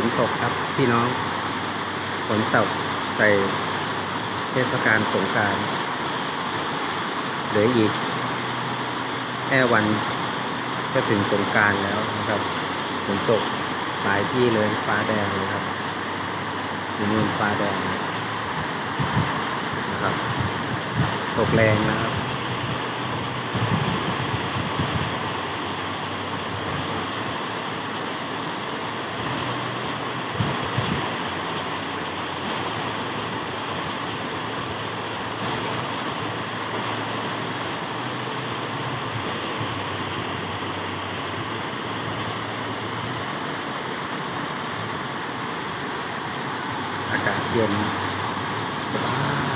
นตกครับพี่น้องฝนตกใส่เทศกาลสงกรานต์เหลืออีกแค่วันก็ถึงสงกรานต์แล้วนะครับฝนตกหลายที่เลยฟ้าแดงเลยครับอยู่นู่นฟ้าแดงนะครับตกแรงนะครับอากาศเย็นสบา